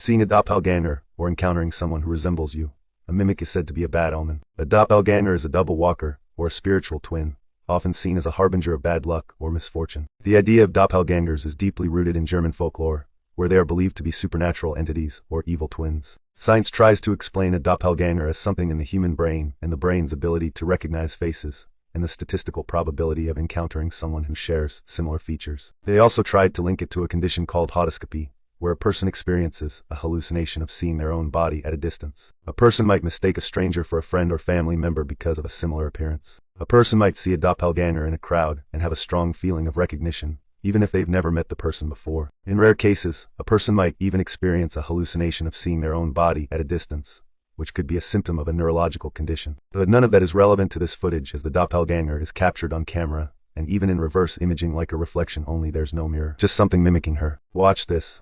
Seeing a doppelganger, or encountering someone who resembles you. A mimic is said to be a bad omen. A doppelganger is a double walker, or a spiritual twin, often seen as a harbinger of bad luck or misfortune. The idea of doppelgangers is deeply rooted in German folklore, where they are believed to be supernatural entities or evil twins. Science tries to explain a doppelganger as something in the human brain and the brain's ability to recognize faces, and the statistical probability of encountering someone who shares similar features. They also tried to link it to a condition called hodoscopy, where a person experiences a hallucination of seeing their own body at a distance. A person might mistake a stranger for a friend or family member because of a similar appearance. A person might see a doppelganger in a crowd and have a strong feeling of recognition, even if they've never met the person before. In rare cases, a person might even experience a hallucination of seeing their own body at a distance, which could be a symptom of a neurological condition. But none of that is relevant to this footage, as the doppelganger is captured on camera, and even in reverse imaging like a reflection, only there's no mirror. Just something mimicking her. Watch this.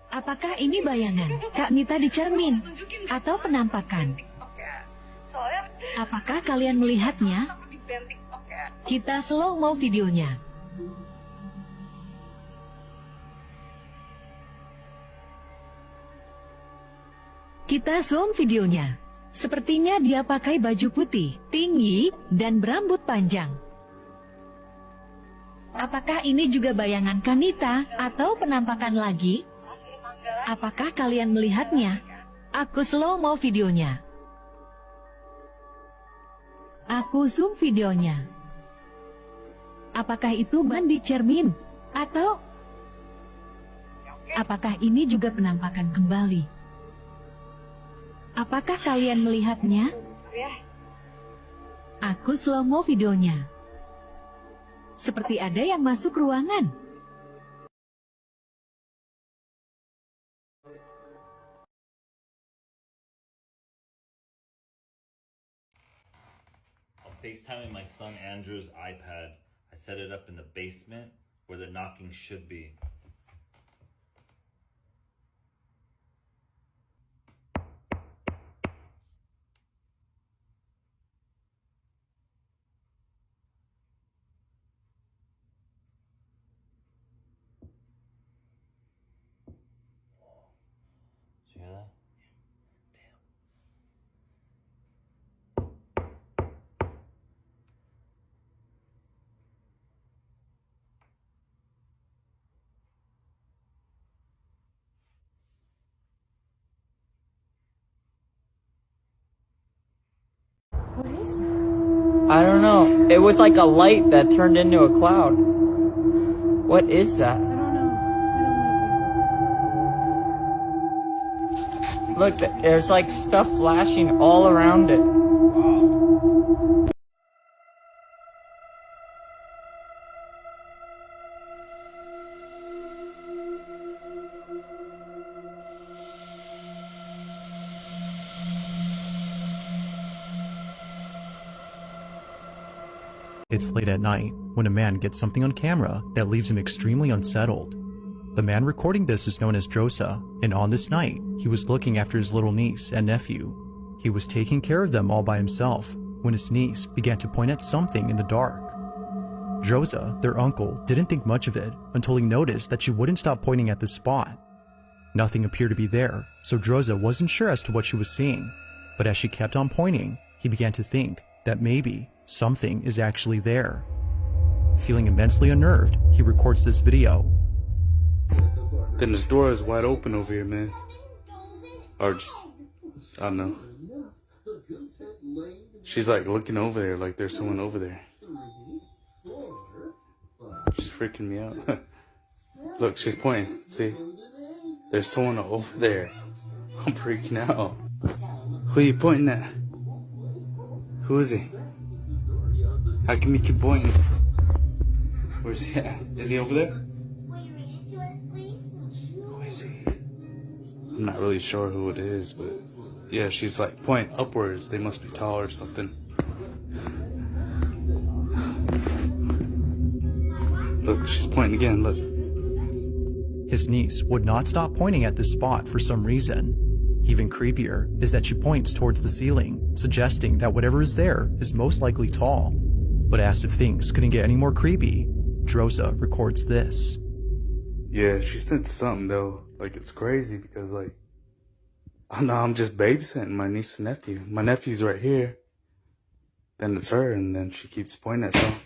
Apakah ini bayangan Kak Nita di cermin atau penampakan? Apakah kalian melihatnya? Kita slow mo videonya. Kita zoom videonya. Sepertinya dia pakai baju putih, tinggi, dan berambut panjang. Apakah ini juga bayangan Kanita atau penampakan lagi? Apakah kalian melihatnya? Aku slow mo videonya. Aku zoom videonya. Apakah itu ban di cermin? Atau apakah ini juga penampakan kembali? Apakah kalian melihatnya? Aku slow mo videonya. Seperti ada yang masuk ruangan. FaceTiming my son Andrew's iPad. I set it up in the basement where the knocking should be. Did you hear that? What is that? I don't know. It was like a light that turned into a cloud. What is that? I don't know. I don't like it. Look, there's like stuff flashing all around it. It's late at night when a man gets something on camera that leaves him extremely unsettled. The man recording this is known as Drosa, and on this night, he was looking after his little niece and nephew. He was taking care of them all by himself when his niece began to point at something in the dark. Drosa, their uncle, didn't think much of it until he noticed that she wouldn't stop pointing at the spot. Nothing appeared to be there, so Drosa wasn't sure as to what she was seeing, but as she kept on pointing, he began to think that maybe something is actually there. Feeling immensely unnerved, he records this video. Goodness, door is wide open over here, man. Or just, I don't know. She's like looking over there like there's someone over there. She's freaking me out. Look, she's pointing. See? There's someone over there. I'm freaking out. Who are you pointing at? Who is he? How come you keep pointing? Where's he at? Is he over there? Who is he? I'm not really sure who it is, but yeah, she's like pointing upwards. They must be tall or something. Look, she's pointing again, look. His niece would not stop pointing at this spot for some reason. Even creepier is that she points towards the ceiling, suggesting that whatever is there is most likely tall. But asked if things couldn't get any more creepy, Drosa records this. Yeah, she said something though. Like, it's crazy because like Oh no, I'm just babysitting my niece and nephew. My nephew's right here. Then it's her, and then she keeps pointing at something.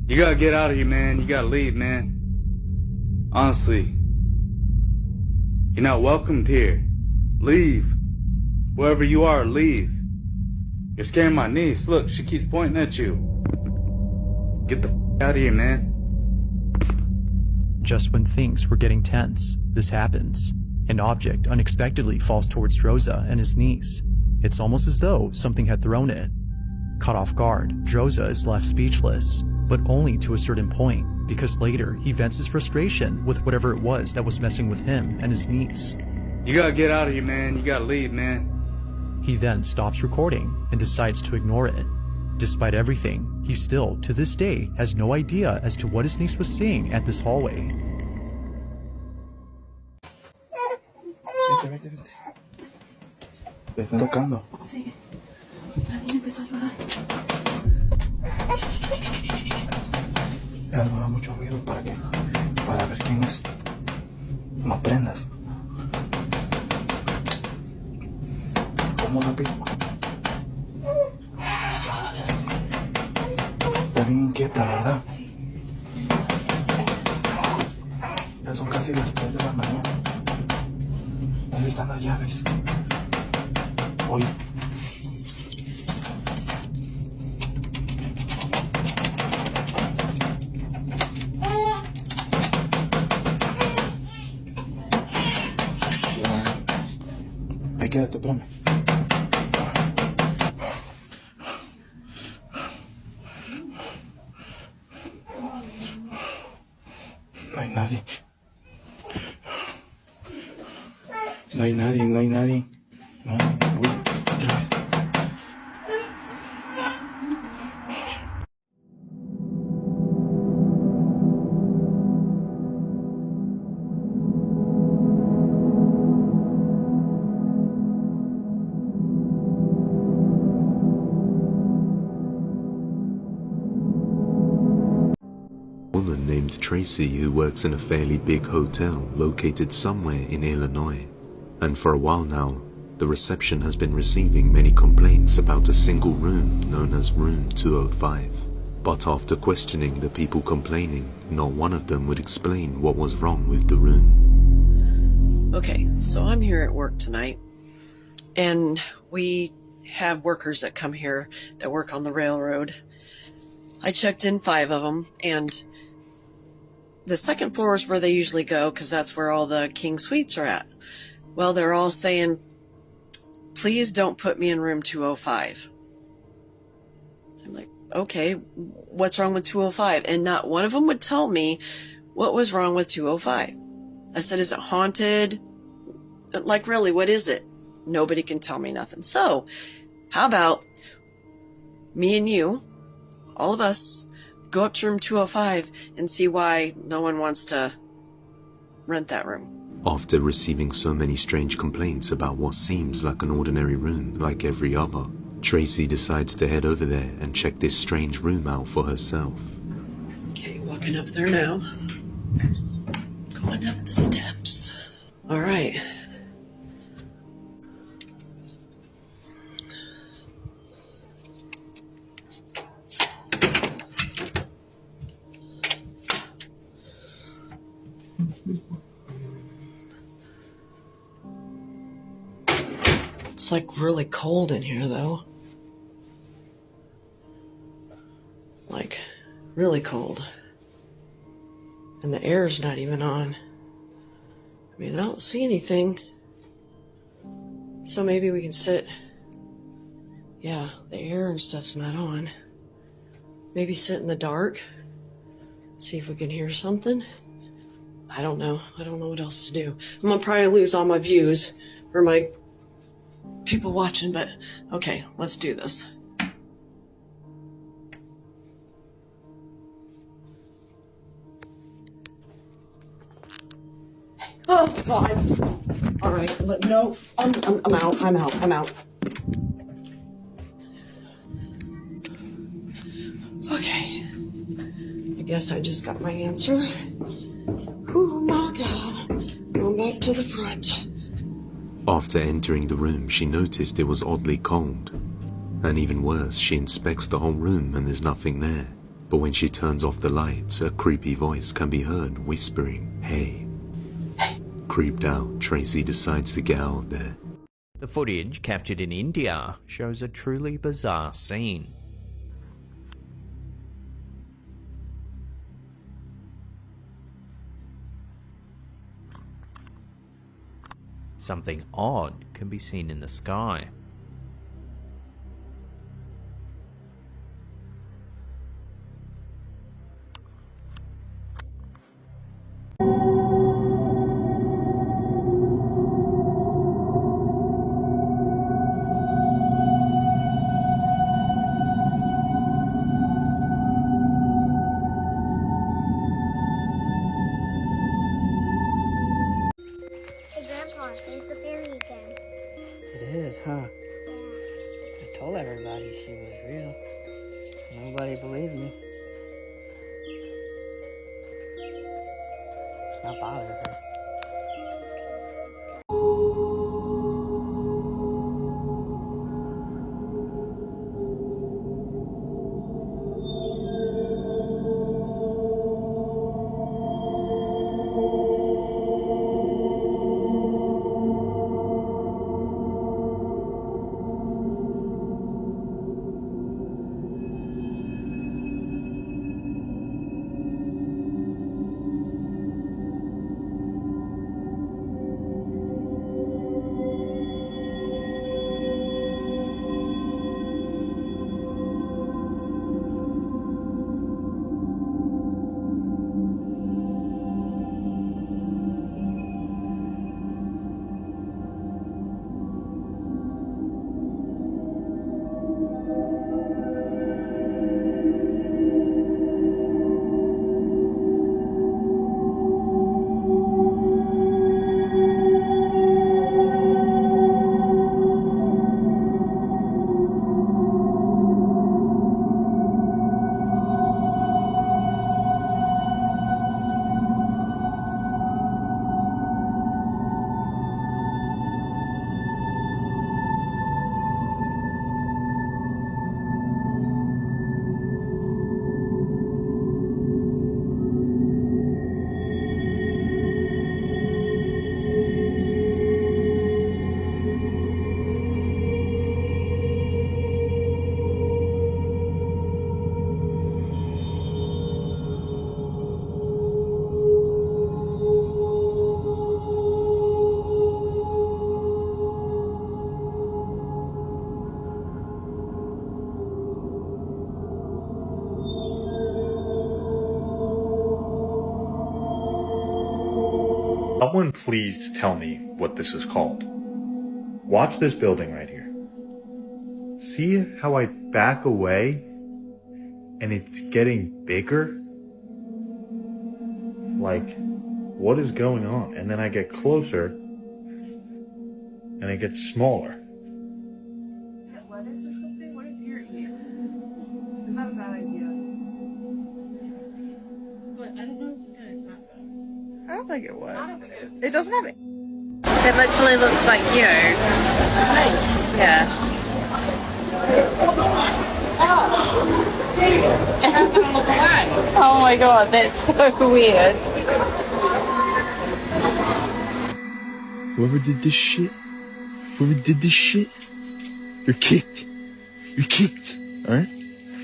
You gotta get out of here, man. You gotta leave, man. Honestly. You're not welcomed here. Leave. Wherever you are, leave. You're scaring my niece. Look, she keeps pointing at you. Get the out of here, man. Just when things were getting tense, this happens. An object unexpectedly falls towards Droza and his niece. It's almost as though something had thrown it. Caught off guard, Droza is left speechless, but only to a certain point, because later he vents his frustration with whatever it was that was messing with him and his niece. You gotta get out of here, man. You gotta leave, man. He then stops recording and decides to ignore it. Despite everything, he still, to this day, has no idea as to what his niece was seeing at this hallway. Vente. ¿Le están tocando? Sí. La niña empezó a llorar. Pero no haga mucho ruido para ver quién es. No prendas. ¿Cómo rápido? Está bien inquieta, ¿verdad? Sí. Ya son casi las 3 de la mañana. ¿Dónde están las llaves? Oye. Ahí quédate, espérame. No hay nadie. No hay nadie, no hay nadie. No, uy, otra vez. Woman named Tracy who works in a fairly big hotel located somewhere in Illinois. And for a while now, the reception has been receiving many complaints about a single room known as Room 205. But after questioning the people complaining, not one of them would explain what was wrong with the room. Okay, so I'm here at work tonight, and we have workers that come here that work on the railroad. I checked in 5 of them, and the second floor is where they usually go because that's where all the king suites are at. Well, they're all saying, please don't put me in room 205. I'm like, okay, what's wrong with 205? And not one of them would tell me what was wrong with 205. I said, is it haunted? Like, really, what is it? Nobody can tell me nothing. So, how about me and you, all of us, go up to room 205 and see why no one wants to rent that room? After receiving so many strange complaints about what seems like an ordinary room like every other, Tracy decides to head over there and check this strange room out for herself. Okay, walking up there now. Going up the steps. All right. It's like really cold in here though. Like really cold. And the air's not even on. I mean, I don't see anything. So maybe we can sit. Yeah, the air and stuff's not on. Maybe sit in the dark. See if we can hear something. I don't know. I don't know what else to do. I'm gonna probably lose all my views or my people watching, but okay, let's do this. Oh, God. All right. No, I'm out. I'm out. Okay. I guess I just got my answer. Oh my God. Going back to the front. After entering the room, she noticed it was oddly cold. And even worse, she inspects the whole room and there's nothing there. But when she turns off the lights, a creepy voice can be heard whispering, "Hey." Creeped out, Tracy decides to get out of there. The footage, captured in India, shows a truly bizarre scene. Something odd can be seen in the sky. Huh? I told everybody she was real. Nobody believed me. It's not bothering her. Someone please tell me what this is called. Watch this building right here. See how I back away and it's getting bigger? Like, what is going on? And then I get closer and it gets smaller. Lettuce or something? What if you're eating? It's not a bad idea. But I don't know if it's gonna attack us. I don't think it would. It doesn't have it. It literally looks like you. Yeah. Oh my god, that's so weird. Whoever did this shit, you're kicked. You're kicked, alright?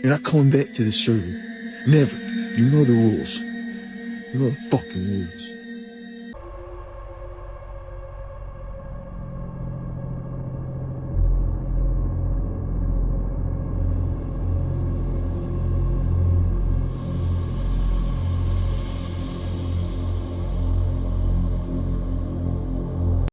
You're not coming back to the server. Never. You know the rules. You know the fucking rules.